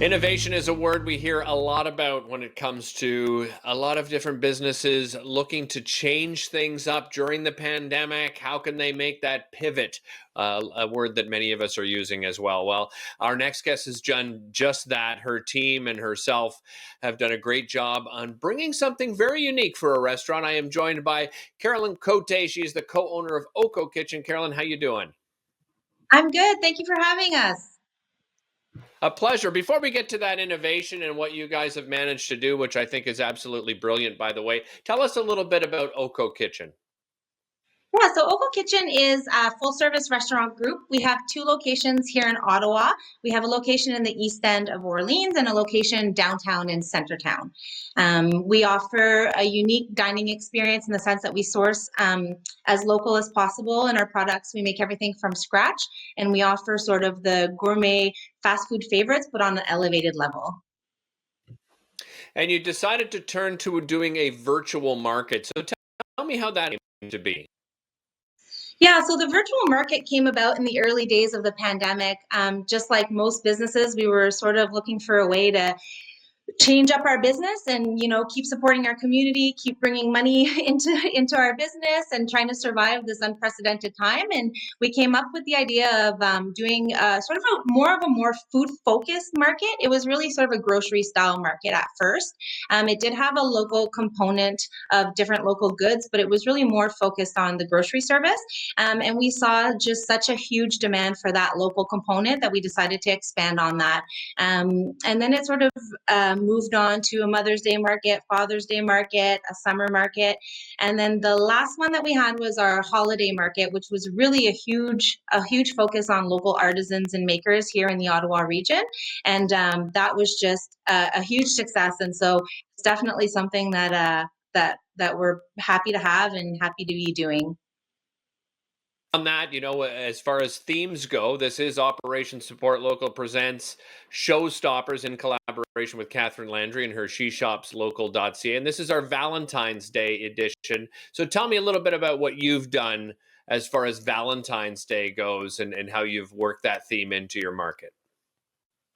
Innovation is a word we hear a lot about when it comes to a lot of different businesses looking to change things up during the pandemic. How can they make that pivot? A word that many of us are using as well. Well, our next guest has done just that. Her team and herself have done a great job on bringing something very unique for a restaurant. I am joined by Carolyn Cote. She's the co-owner of OCCO Kitchen. Carolyn, how you doing? I'm good. Thank you for having us. A pleasure. Before we get to that innovation and what you guys have managed to do, which I think is absolutely brilliant, by the way, tell us a little bit about OCCO Kitchen. Yeah, so OCCO Kitchen is a full service restaurant group. We have two locations here in Ottawa. We have a location in the east end of Orleans and a location downtown in Centertown. We offer a unique dining experience in the sense that we source as local as possible in our products. We make everything from scratch, and we offer sort of the gourmet fast food favorites, but on an elevated level. And you decided to turn to doing a virtual market. So tell me how that came to be. Yeah, so the virtual market came about in the early days of the pandemic. Just like most businesses, we were sort of looking for a way to change up our business and keep supporting our community, keep bringing money into our business and trying to survive this unprecedented time. And we came up with the idea of doing sort of a more food focused market. It was really sort of a grocery style market at first. It did have a local component of different local goods, but it was really more focused on the grocery service. And we saw just such a huge demand for that local component that we decided to expand on that. And then it sort of moved on to a Mother's Day market, Father's Day market, a summer market. And then the last one that we had was our holiday market, which was really a huge focus on local artisans and makers here in the Ottawa region. And that was just a huge success. And so it's definitely something that we're happy to have and happy to be doing. On that, as far as themes go, this is Operation Support Local presents Showstoppers in collaboration with Catherine Landry and her SheShopsLocal.ca. And this is our Valentine's Day edition. So tell me a little bit about what you've done as far as Valentine's Day goes and how you've worked that theme into your market.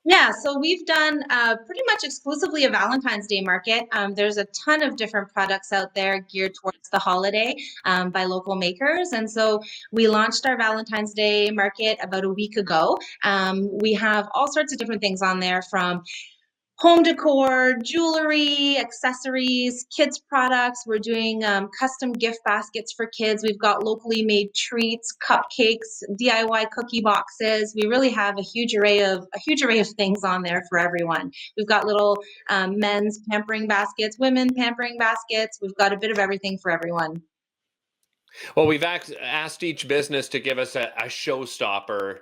Yeah, so we've done pretty much exclusively a Valentine's Day market. There's a ton of different products out there geared towards the holiday by local makers. And so we launched our Valentine's Day market about a week ago. We have all sorts of different things on there from home decor, jewelry, accessories, kids products. We're doing custom gift baskets for kids. We've got locally made treats, cupcakes, DIY cookie boxes. We really have a huge array of things on there for everyone. We've got little men's pampering baskets, women pampering baskets. We've got a bit of everything for everyone. Well, we've asked each business to give us a showstopper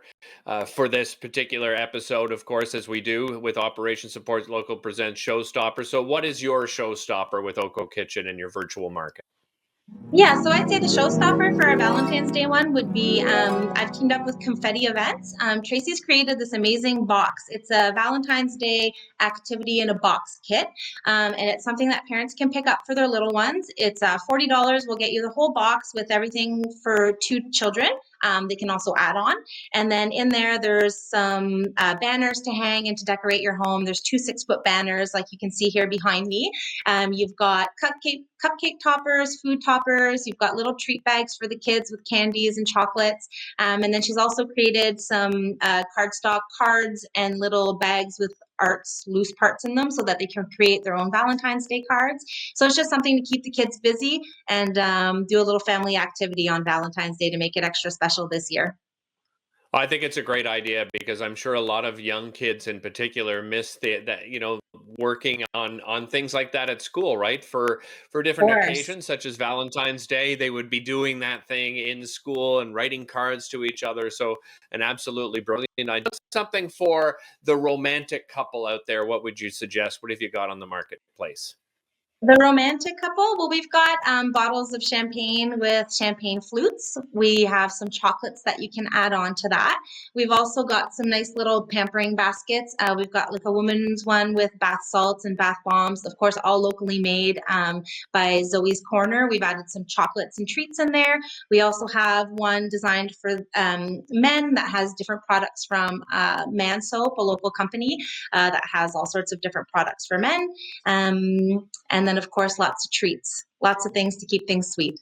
for this particular episode, of course, as we do with Operation Support Local Presents Showstopper. So, what is your showstopper with OCCO Kitchen and your virtual market? Yeah, so I'd say the showstopper for our Valentine's Day one would be I've teamed up with Confetti Events. Tracy's created this amazing box. It's a Valentine's Day activity in a box kit, and it's something that parents can pick up for their little ones. It's $40. We'll get you the whole box with everything for two children. They can also add on. And then in there, there's some banners to hang and to decorate your home. There's two 6-foot banners, like you can see here behind me. You've got cupcake toppers, food toppers. You've got little treat bags for the kids with candies and chocolates. And then she's also created some cardstock cards and little bags with arts, loose parts in them so that they can create their own Valentine's Day cards. So it's just something to keep the kids busy and do a little family activity on Valentine's Day to make it extra special this year. I think it's a great idea because I'm sure a lot of young kids in particular miss that working on things like that at school, right? For Of different course. occasions such as Valentine's Day, they would be doing that thing in school and writing cards to each other. So an absolutely brilliant idea. Something for the romantic couple out there. What would you suggest? What have you got on the marketplace? The romantic couple, well, we've got bottles of champagne with champagne flutes. We have some chocolates that you can add on to that. We've also got some nice little pampering baskets. We've got like a woman's one with bath salts and bath bombs, of course, all locally made by Zoe's Corner. We've added some chocolates and treats in there. We also have one designed for men that has different products from Man Soap, a local company that has all sorts of different products for men. And then, of course, lots of treats, lots of things to keep things sweet.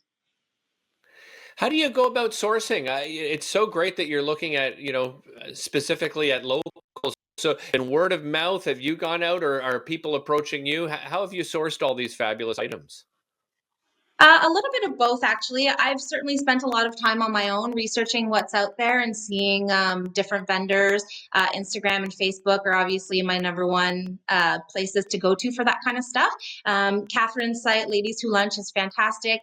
How do you go about sourcing? It's so great that you're looking at, specifically at locals. So, in word of mouth, have you gone out, or are people approaching you? How have you sourced all these fabulous items? A little bit of both, actually. I've certainly spent a lot of time on my own researching what's out there and seeing different vendors. Instagram and Facebook are obviously my number one places to go to for that kind of stuff. Catherine's site, Ladies Who Lunch, is fantastic.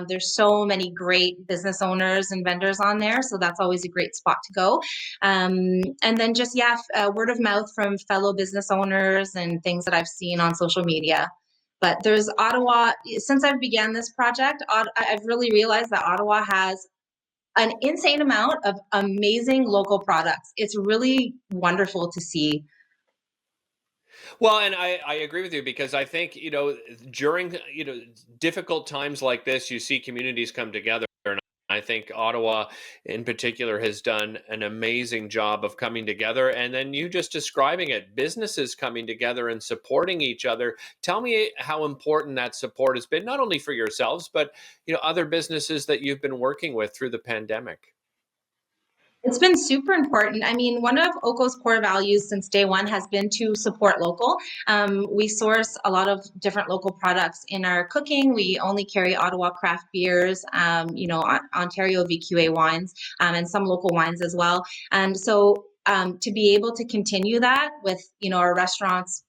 There's so many great business owners and vendors on there, so that's always a great spot to go. And then just, yeah, word of mouth from fellow business owners and things that I've seen on social media. But there's Ottawa, since I've began this project, I've really realized that Ottawa has an insane amount of amazing local products. It's really wonderful to see. Well, and I agree with you, because I think, during, difficult times like this, you see communities come together. And I think Ottawa in particular has done an amazing job of coming together. And then you just describing it, businesses coming together and supporting each other. Tell me how important that support has been, not only for yourselves, but, other businesses that you've been working with through the pandemic. It's been super important. I mean, one of OCCO's core values since day one has been to support local. We source a lot of different local products in our cooking. We only carry Ottawa craft beers, Ontario VQA wines, and some local wines as well. And so to be able to continue that with, our restaurants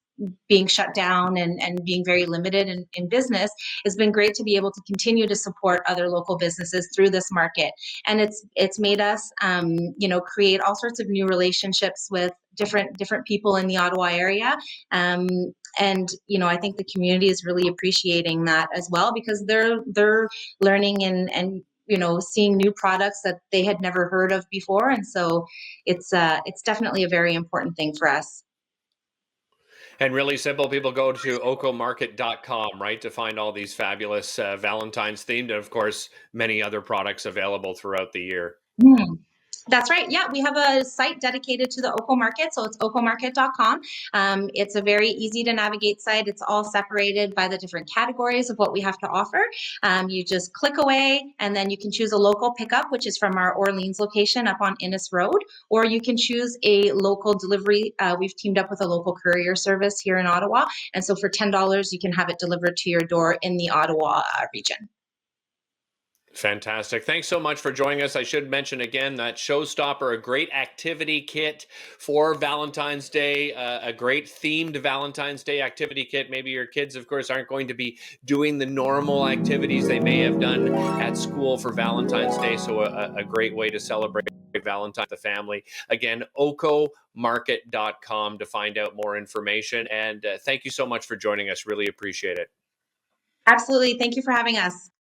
being shut down and being very limited in business, it's been great to be able to continue to support other local businesses through this market. And it's made us create all sorts of new relationships with different people in the Ottawa area. And I think the community is really appreciating that as well, because they're learning and seeing new products that they had never heard of before. And so it's definitely a very important thing for us. And really simple, people go to OCCOMarket.com, right, to find all these fabulous Valentine's themed, and of course, many other products available throughout the year. Mm. That's right. Yeah, we have a site dedicated to the OCCO Market, so it's OCCOMarket.com. It's a very easy to navigate site. It's all separated by the different categories of what we have to offer. You just click away, and then you can choose a local pickup, which is from our Orleans location up on Innis Road, or you can choose a local delivery. We've teamed up with a local courier service here in Ottawa, and so for $10, you can have it delivered to your door in the Ottawa region. Fantastic. Thanks so much for joining us. I should mention again that Showstopper, a great activity kit for Valentine's Day, a great themed Valentine's Day activity kit. Maybe your kids, of course, aren't going to be doing the normal activities they may have done at school for Valentine's Day. So a great way to celebrate Valentine with the family. Again, OCCOMarket.com to find out more information. And thank you so much for joining us. Really appreciate it. Absolutely. Thank you for having us.